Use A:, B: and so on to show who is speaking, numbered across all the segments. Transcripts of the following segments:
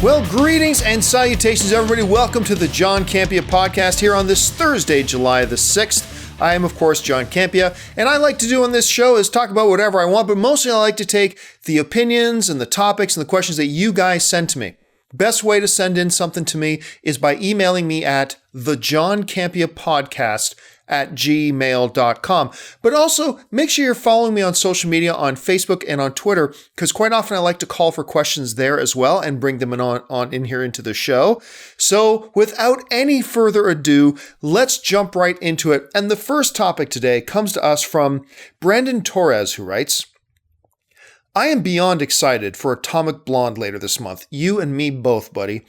A: Well, greetings and salutations, everybody. Welcome to the John Campea Podcast here on this Thursday, July the 6th. I am, of course, John Campea, and I like to do on this show is talk about whatever I want, but mostly I like to take the opinions and the topics and the questions that you guys send to me. Best way to send in something to me is by emailing me at thejohncampeapodcast@gmail.com. But also, make sure you're following me on social media on Facebook and on Twitter, because quite often I like to call for questions there as well and bring them in here into the show. So without any further ado, let's jump right into it. And the first topic today comes to us from Brandon Torres, who writes, I am beyond excited for Atomic Blonde later this month. You and me both, buddy.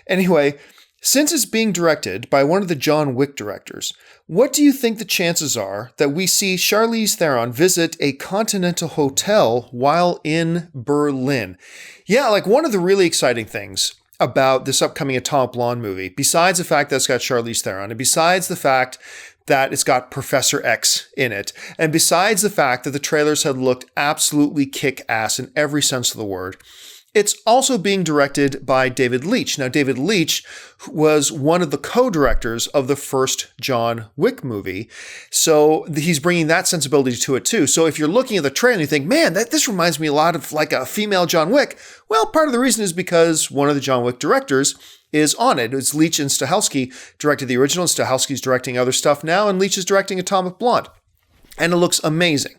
A: Anyway, since it's being directed by one of the John Wick directors, what do you think the chances are that we see Charlize Theron visit a Continental hotel while in Berlin? Yeah, like one of the really exciting things about this upcoming Atomic Blonde movie, besides the fact that it's got Charlize Theron, and besides the fact that it's got Professor X in it, and besides the fact that the trailers had looked absolutely kick-ass in every sense of the word, it's also being directed by David Leitch. Now, David Leitch was one of the co-directors of the first John Wick movie, so he's bringing that sensibility to it too. So if you're looking at the trailer and you think, man, this reminds me a lot of like a female John Wick, well, part of the reason is because one of the John Wick directors is on it. It's Leitch and Stahelski directed the original, and Stahelski's directing other stuff now, and Leitch is directing Atomic Blonde. And it looks amazing.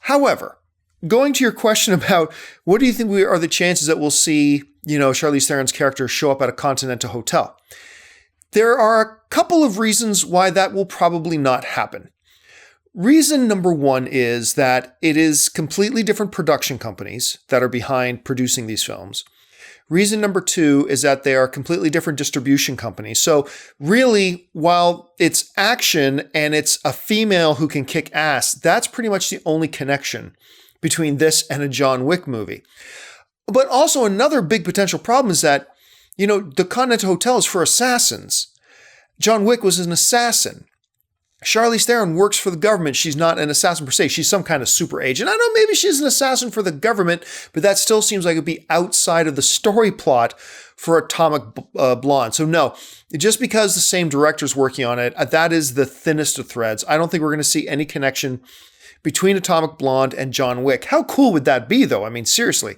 A: However, going to your question about what do you think are the chances that we'll see, Charlize Theron's character show up at a Continental hotel? There are a couple of reasons why that will probably not happen. Reason number one is that it is completely different production companies that are behind producing these films. Reason number two is that they are completely different distribution companies. So really, while it's action and it's a female who can kick ass, that's pretty much the only connection between this and a John Wick movie. But also another big potential problem is that, the Continental Hotel is for assassins. John Wick was an assassin. Charlize Theron works for the government. She's not an assassin per se. She's some kind of super agent. I know maybe she's an assassin for the government, but that still seems like it'd be outside of the story plot for Atomic Blonde. So no, just because the same director's working on it, that is the thinnest of threads. I don't think we're going to see any connection between Atomic Blonde and John Wick. How cool would that be, though? I mean, seriously.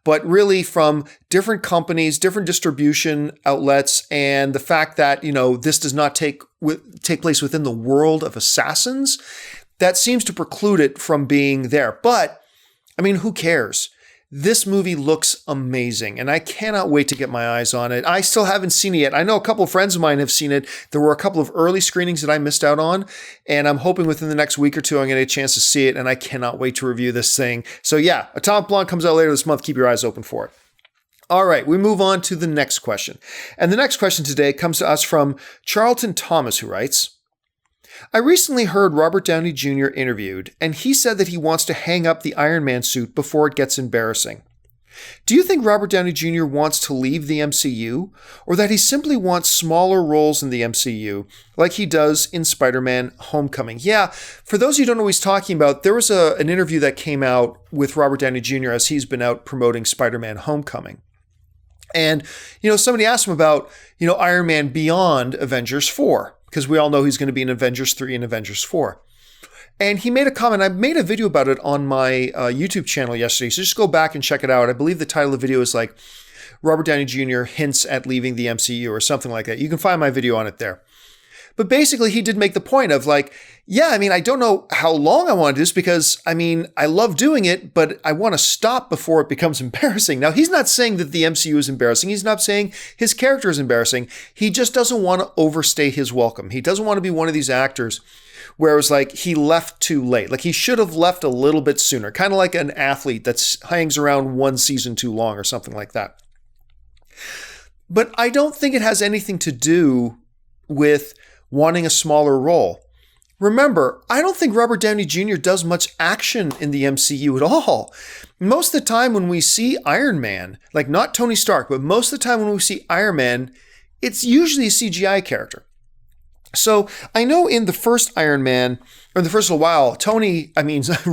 A: But really, from different companies, different distribution outlets, and the fact that, this does not take place within the world of assassins, that seems to preclude it from being there. But, I mean, who cares? This movie looks amazing, and I cannot wait to get my eyes on it. I still haven't seen it yet. I know a couple of friends of mine have seen it. There were a couple of early screenings that I missed out on, and I'm hoping within the next week or two I'm going to get a chance to see it, and I cannot wait to review this thing. So yeah, Atomic Blonde comes out later this month. Keep your eyes open for it. All right, we move on to the next question. And the next question today comes to us from Charleston Thomas, who writes, I recently heard Robert Downey Jr. interviewed, and he said that he wants to hang up the Iron Man suit before it gets embarrassing. Do you think Robert Downey Jr. wants to leave the MCU, or that he simply wants smaller roles in the MCU, like he does in Spider-Man Homecoming? Yeah, for those of you who don't know what he's talking about, there was an interview that came out with Robert Downey Jr. as he's been out promoting Spider-Man Homecoming. And, somebody asked him about, Iron Man beyond Avengers 4. Because we all know he's going to be in Avengers 3 and Avengers 4. And he made a comment. I made a video about it on my YouTube channel yesterday, so just go back and check it out. I believe the title of the video is like, Robert Downey Jr. hints at leaving the MCU or something like that. You can find my video on it there. But basically, he did make the point of like, yeah, I mean, I don't know how long I want to do this because, I mean, I love doing it, but I want to stop before it becomes embarrassing. Now, he's not saying that the MCU is embarrassing. He's not saying his character is embarrassing. He just doesn't want to overstay his welcome. He doesn't want to be one of these actors where it was like he left too late. Like he should have left a little bit sooner, kind of like an athlete that hangs around one season too long or something like that. But I don't think it has anything to do with wanting a smaller role. Remember, I don't think Robert Downey Jr. does much action in the MCU at all. Most of the time when we see Iron Man, like not Tony Stark, but most of the time when we see Iron Man, it's usually a CGI character. So I know in the first Iron Man, or in the first little while,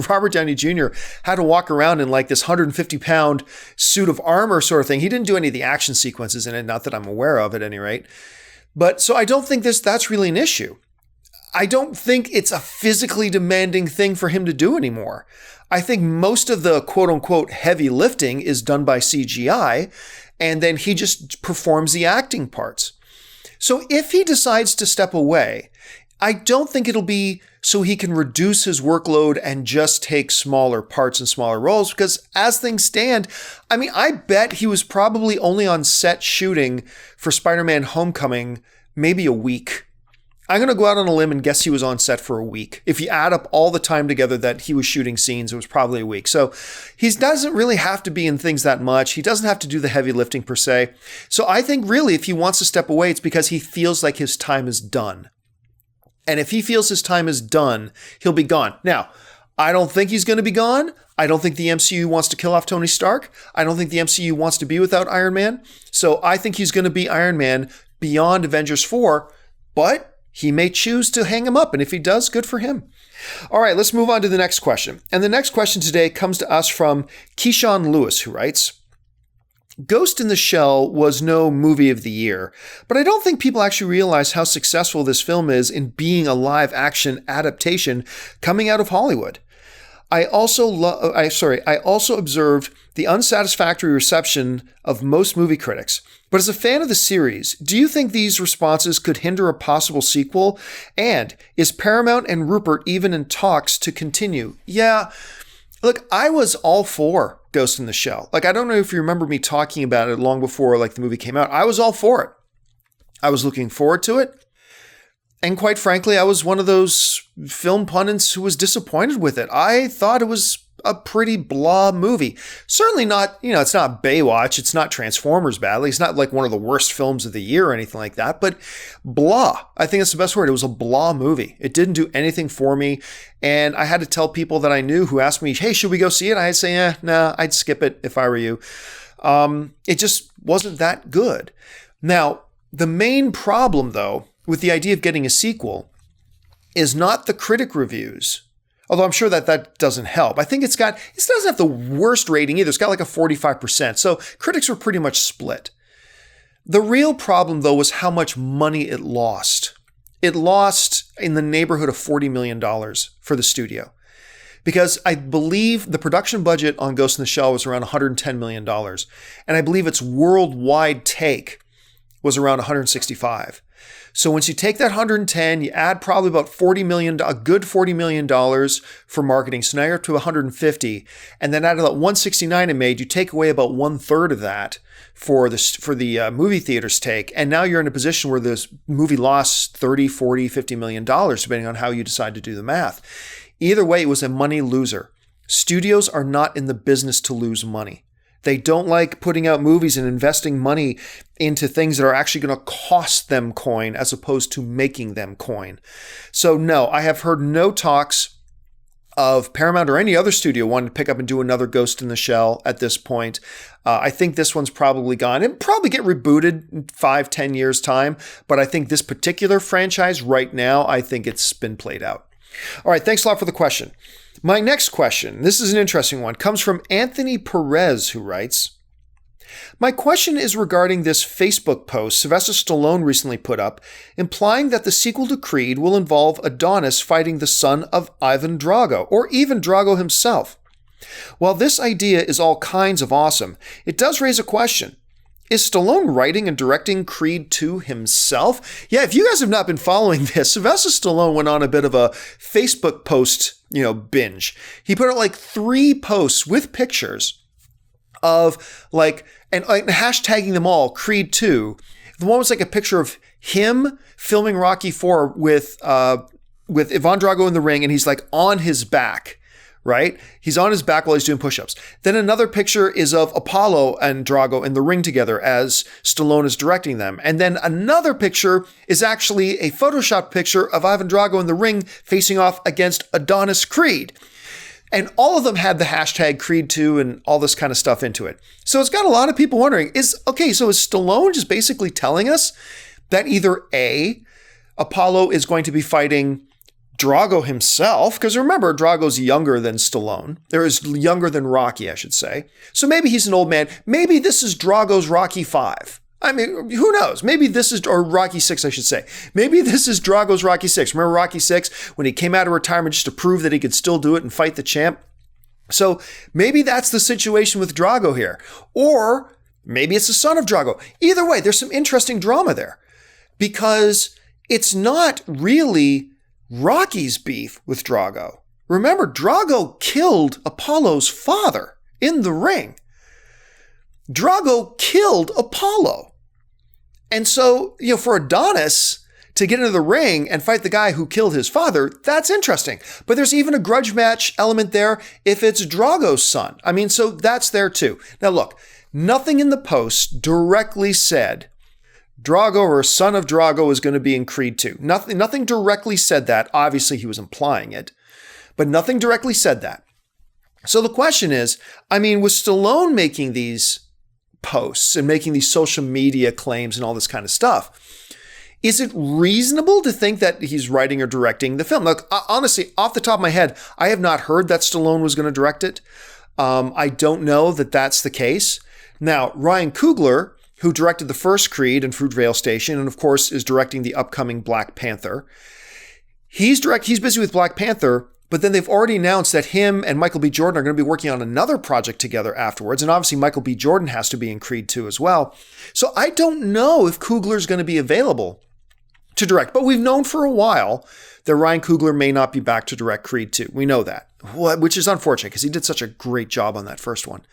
A: Robert Downey Jr. had to walk around in like this 150-pound suit of armor sort of thing. He didn't do any of the action sequences in it, not that I'm aware of at any rate. But so I don't think that's really an issue. I don't think it's a physically demanding thing for him to do anymore. I think most of the quote-unquote heavy lifting is done by CGI, and then he just performs the acting parts. So if he decides to step away, I don't think it'll be so he can reduce his workload and just take smaller parts and smaller roles, because as things stand, I bet he was probably only on set shooting for Spider-Man Homecoming maybe a week. I'm going to go out on a limb and guess he was on set for a week. If you add up all the time together that he was shooting scenes, it was probably a week. So he doesn't really have to be in things that much. He doesn't have to do the heavy lifting per se. So I think really if he wants to step away, it's because he feels like his time is done. And if he feels his time is done, he'll be gone. Now, I don't think he's going to be gone. I don't think the MCU wants to kill off Tony Stark. I don't think the MCU wants to be without Iron Man. So I think he's going to be Iron Man beyond Avengers 4, but he may choose to hang him up, and if he does, good for him. All right, let's move on to the next question. And the next question today comes to us from Kishawn Lewis, who writes, Ghost in the Shell was no movie of the year, but I don't think people actually realize how successful this film is in being a live-action adaptation coming out of Hollywood. I also observed the unsatisfactory reception of most movie critics. But as a fan of the series, do you think these responses could hinder a possible sequel? And is Paramount and Rupert even in talks to continue? Yeah, look, I was all for Ghost in the Shell. Like, I don't know if you remember me talking about it long before the movie came out. I was all for it. I was looking forward to it. And quite frankly, I was one of those film pundits who was disappointed with it. I thought it was a pretty blah movie. Certainly not, it's not Baywatch. It's not Transformers badly. It's not like one of the worst films of the year or anything like that, but blah. I think that's the best word. It was a blah movie. It didn't do anything for me. And I had to tell people that I knew who asked me, hey, should we go see it? I'd say, nah, I'd skip it if I were you. It just wasn't that good. Now, the main problem though, with the idea of getting a sequel is not the critic reviews. Although I'm sure that doesn't help. I think it doesn't have the worst rating either. It's got like a 45%. So critics were pretty much split. The real problem though was how much money it lost. It lost in the neighborhood of $40 million for the studio. Because I believe the production budget on Ghost in the Shell was around $110 million. And I believe its worldwide take was around 165. So once you take that 110, you add probably about a good $40 million for marketing. So now you're up to 150. And then out of that 169 it made, you take away about 1/3 of that for the movie theater's take. And now you're in a position where this movie lost 30, 40, $50 million, depending on how you decide to do the math. Either way, it was a money loser. Studios are not in the business to lose money. They don't like putting out movies and investing money into things that are actually going to cost them coin as opposed to making them coin. So no, I have heard no talks of Paramount or any other studio wanting to pick up and do another Ghost in the Shell at this point. I think this one's probably gone. It'll probably get rebooted in 5-10 years time, but I think this particular franchise right now, I think it's been played out. All right, thanks a lot for the question. My next question, this is an interesting one, comes from Anthony Perez, who writes, my question is regarding this Facebook post Sylvester Stallone recently put up, implying that the sequel to Creed will involve Adonis fighting the son of Ivan Drago, or even Drago himself. While this idea is all kinds of awesome, it does raise a question. Is Stallone writing and directing Creed 2 himself? Yeah, if you guys have not been following this, Sylvester Stallone went on a bit of a Facebook post, binge. He put out like 3 posts with pictures of and hashtagging them all, Creed 2. The one was like a picture of him filming Rocky 4 with Ivan Drago in the ring, and he's like on his back. Right? He's on his back while he's doing push-ups. Then another picture is of Apollo and Drago in the ring together as Stallone is directing them. And then another picture is actually a Photoshop picture of Ivan Drago in the ring facing off against Adonis Creed. And all of them had the hashtag Creed 2 and all this kind of stuff into it. So it's got a lot of people wondering, so is Stallone just basically telling us that either A, Apollo is going to be fighting Drago himself, because remember, Drago's younger than Stallone. Or is younger than Rocky, I should say. So maybe he's an old man. Maybe this is Drago's Rocky 5. I mean, who knows? Maybe this is, or Rocky 6, I should say. Maybe this is Drago's Rocky 6. Remember Rocky 6, when he came out of retirement just to prove that he could still do it and fight the champ? So maybe that's the situation with Drago here. Or maybe it's the son of Drago. Either way, there's some interesting drama there. Because it's not really Rocky's beef with Drago. Remember, Drago killed Apollo's father in the ring. Drago killed Apollo. And so, for Adonis to get into the ring and fight the guy who killed his father, that's interesting. But there's even a grudge match element there if it's Drago's son. I mean, so that's there too. Now look, nothing in the post directly said Drago or son of Drago is going to be in Creed 2. Nothing directly said that. Obviously, he was implying it. But nothing directly said that. So the question is, I mean, with Stallone making these posts and making these social media claims and all this kind of stuff, is it reasonable to think that he's writing or directing the film? Look, honestly, off the top of my head, I have not heard that Stallone was going to direct it. I don't know that that's the case. Now, Ryan Coogler, who directed the first Creed and Fruitvale Station, and of course is directing the upcoming Black Panther, he's busy with Black Panther. But then they've already announced that him and Michael B. Jordan are going to be working on another project together afterwards. And obviously Michael B. Jordan has to be in Creed 2 as well. So I don't know if Coogler's going to be available to direct. But we've known for a while that Ryan Coogler may not be back to direct Creed 2. We know that, which is unfortunate because he did such a great job on that first one.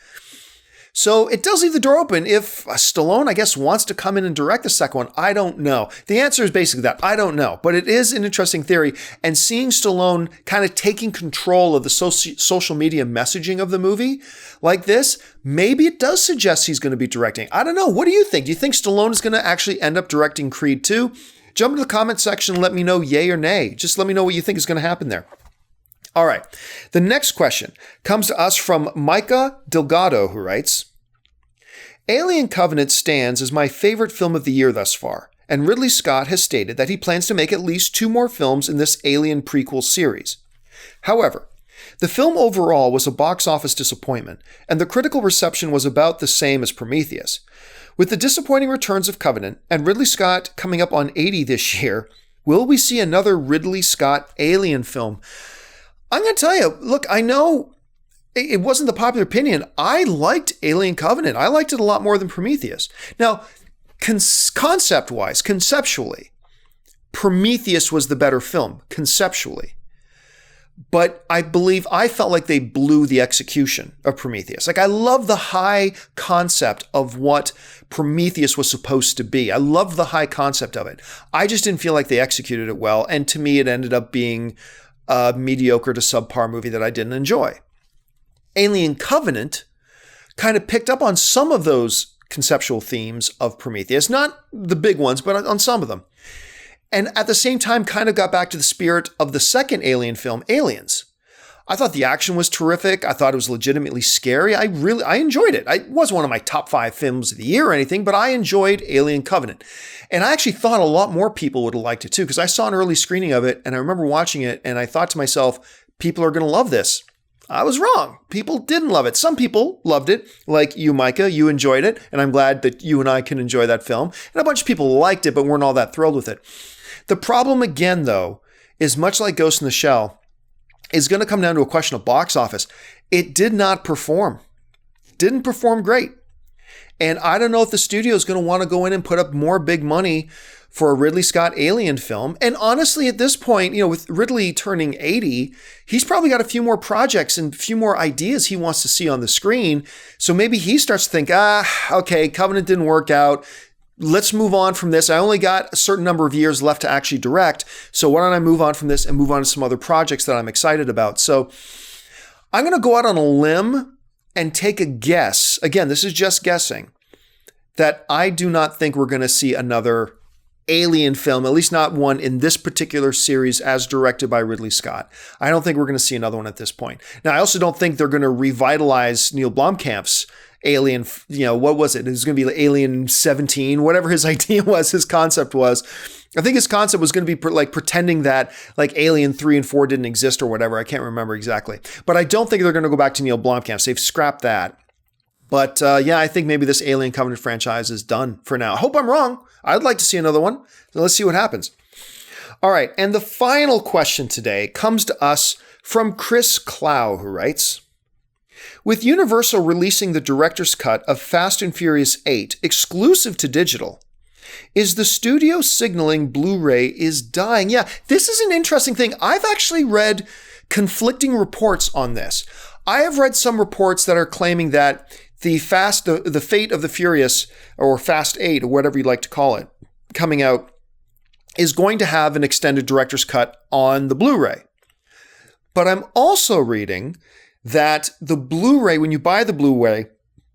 A: So it does leave the door open. If Stallone, I guess, wants to come in and direct the second one, I don't know. The answer is basically that. I don't know. But it is an interesting theory. And seeing Stallone kind of taking control of the social media messaging of the movie like this, maybe it does suggest he's going to be directing. I don't know. What do you think? Do you think Stallone is going to actually end up directing Creed 2? Jump into the comment section and let me know yay or nay. Just let me know what you think is going to happen there. All right. The next question comes to us from Micah Delgado, who writes, Alien Covenant stands as my favorite film of the year thus far, and Ridley Scott has stated that he plans to make at least 2 more films in this Alien Prequel series. However, the film overall was a box office disappointment, and the critical reception was about the same as Prometheus. With the disappointing returns of Covenant and Ridley Scott coming up on 80 this year, will we see another Ridley Scott Alien film? I'm going to tell you, look, I know it wasn't the popular opinion. I liked Alien Covenant. I liked it a lot more than Prometheus. Now, concept-wise, conceptually, Prometheus was the better film, conceptually. But I felt like they blew the execution of Prometheus. Like, I love the high concept of what Prometheus was supposed to be. I love the high concept of it. I just didn't feel like they executed it well. And to me, it ended up being a mediocre to subpar movie that I didn't enjoy. Alien Covenant kind of picked up on some of those conceptual themes of Prometheus, not the big ones, but on some of them. And at the same time, kind of got back to the spirit of the second Alien film, Aliens. I thought the action was terrific. I thought it was legitimately scary. I enjoyed it. It wasn't one of my top 5 films of the year or anything, but I enjoyed Alien Covenant. And I actually thought a lot more people would have liked it too, because I saw an early screening of it and I remember watching it and I thought to myself, people are going to love this. I was wrong. People didn't love it. Some people loved it, like you, Micah. You enjoyed it, and I'm glad that you and I can enjoy that film. And a bunch of people liked it, but weren't all that thrilled with it. The problem, again, though, is much like Ghost in the Shell, is going to come down to a question of box office. It did not perform. Didn't perform great. And I don't know if the studio is going to want to go in and put up more big money for a Ridley Scott Alien film. And honestly, at this point, with Ridley turning 80, he's probably got a few more projects and a few more ideas he wants to see on the screen. So maybe he starts to think, okay, Covenant didn't work out. Let's move on from this. I only got a certain number of years left to actually direct. So why don't I move on from this and move on to some other projects that I'm excited about? So I'm going to go out on a limb and take a guess. Again, this is just guessing, that I do not think we're going to see another Alien film, at least not one in this particular series as directed by Ridley Scott. I don't think we're going to see another one at this point. Now, I also don't think they're going to revitalize Neil Blomkamp's Alien, what was it? It was going to be like Alien 17, whatever his idea was, his concept was. I think his concept was going to be like pretending that like Alien 3 and 4 didn't exist or whatever. I can't remember exactly. But I don't think they're going to go back to Neil Blomkamp. So they've scrapped that. But yeah, I think maybe this Alien Covenant franchise is done for now. I hope I'm wrong. I'd like to see another one. So let's see what happens. All right. And the final question today comes to us from Chris Clough, who writes, with Universal releasing the director's cut of Fast and Furious 8 exclusive to digital, is the studio signaling Blu-ray is dying? Yeah, this is an interesting thing. I've actually read conflicting reports on this. I have read some reports that are claiming that the Fate of the Furious, or Fast 8, or whatever you'd like to call it, coming out, is going to have an extended director's cut on the Blu-ray. But I'm also reading that the Blu-ray, when you buy the Blu-ray,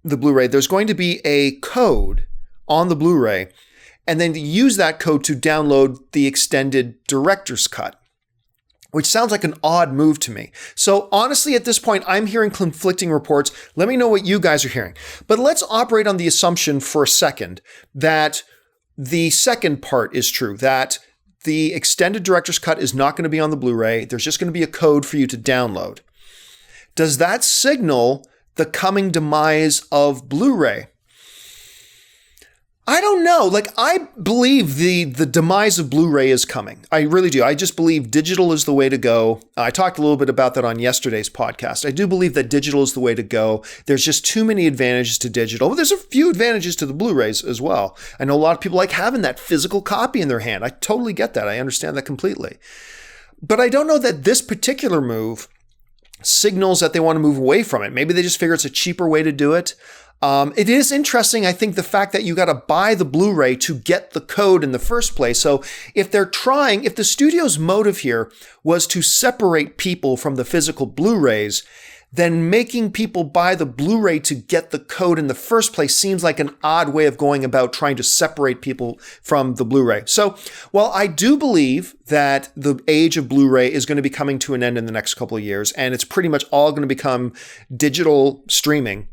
A: there's going to be a code on the Blu-ray, and then use that code to download the extended director's cut, which sounds like an odd move to me. So honestly, at this point, I'm hearing conflicting reports. Let me know what you guys are hearing. But let's operate on the assumption for a second that the second part is true, that the extended director's cut is not going to be on the Blu-ray. There's just going to be a code for you to download. Does that signal the coming demise of Blu-ray? I don't know. Like, I believe the demise of Blu-ray is coming. I really do. I just believe digital is the way to go. I talked a little bit about that on yesterday's podcast. I do believe that digital is the way to go. There's just too many advantages to digital. But there's a few advantages to the Blu-rays as well. I know a lot of people like having that physical copy in their hand. I totally get that. I understand that completely. But I don't know that this particular move signals that they want to move away from it. Maybe they just figure it's a cheaper way to do it. It is interesting, I think, the fact that you got to buy the Blu-ray to get the code in the first place. So if the studio's motive here was to separate people from the physical Blu-rays, then making people buy the Blu-ray to get the code in the first place seems like an odd way of going about trying to separate people from the Blu-ray. So while I do believe that the age of Blu-ray is going to be coming to an end in the next couple of years, and it's pretty much all going to become digital streaming,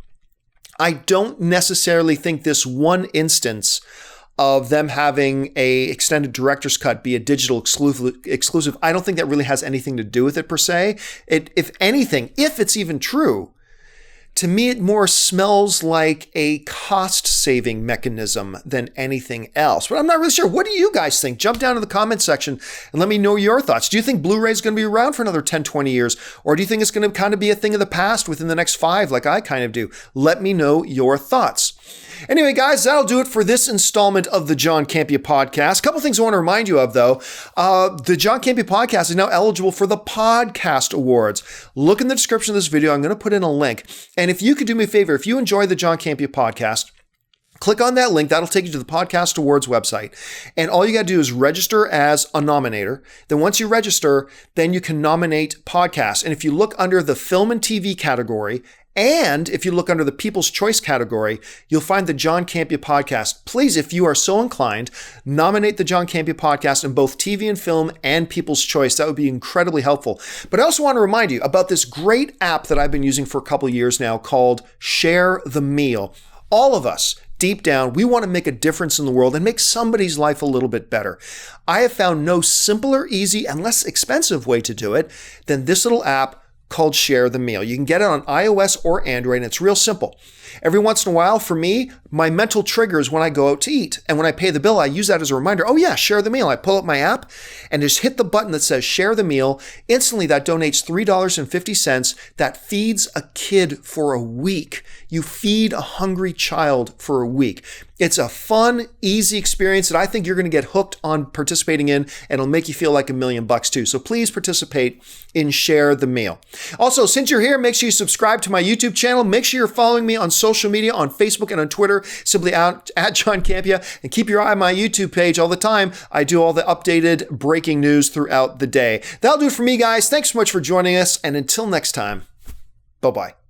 A: I don't necessarily think this one instance of them having a extended director's cut be a digital exclusive, I don't think that really has anything to do with it per se. If anything, if it's even true, to me, it more smells like a cost-saving mechanism than anything else. But I'm not really sure. What do you guys think? Jump down in the comment section and let me know your thoughts. Do you think Blu-ray is going to be around for another 10, 20 years? Or do you think it's going to kind of be a thing of the past within the next 5, like I kind of do? Let me know your thoughts. Anyway, guys, that'll do it for this installment of the John Campea Podcast. A couple things I want to remind you of, though. The John Campea Podcast is now eligible for the Podcast Awards. Look in the description of this video. I'm going to put in a link. And if you could do me a favor, if you enjoy the John Campea Podcast, click on that link. That'll take you to the Podcast Awards website. And all you got to do is register as a nominator. Then once you register, then you can nominate podcasts. And if you look under the film and TV category, and if you look under the People's Choice category, you'll find the John Campea Podcast. Please, if you are so inclined, nominate the John Campea Podcast in both TV and film and People's Choice. That would be incredibly helpful. But I also want to remind you about this great app that I've been using for a couple of years now called Share the Meal. All of us, deep down, we want to make a difference in the world and make somebody's life a little bit better. I have found no simpler, easy, and less expensive way to do it than this little app called Share the Meal. You can get it on iOS or Android, and it's real simple. Every once in a while, for me, my mental trigger is when I go out to eat. And when I pay the bill, I use that as a reminder. Oh yeah, share the meal. I pull up my app and just hit the button that says Share the Meal. Instantly, that donates $3.50. That feeds a kid for a week. You feed a hungry child for a week. It's a fun, easy experience that I think you're going to get hooked on participating in, and it'll make you feel like $1 million too. So please participate in Share the Meal. Also, since you're here, make sure you subscribe to my YouTube channel. Make sure you're following me on social media, on Facebook and on Twitter, simply at John Campea, and keep your eye on my YouTube page all the time. I do all the updated breaking news throughout the day. That'll do it for me, guys. Thanks so much for joining us, and until next time, bye-bye.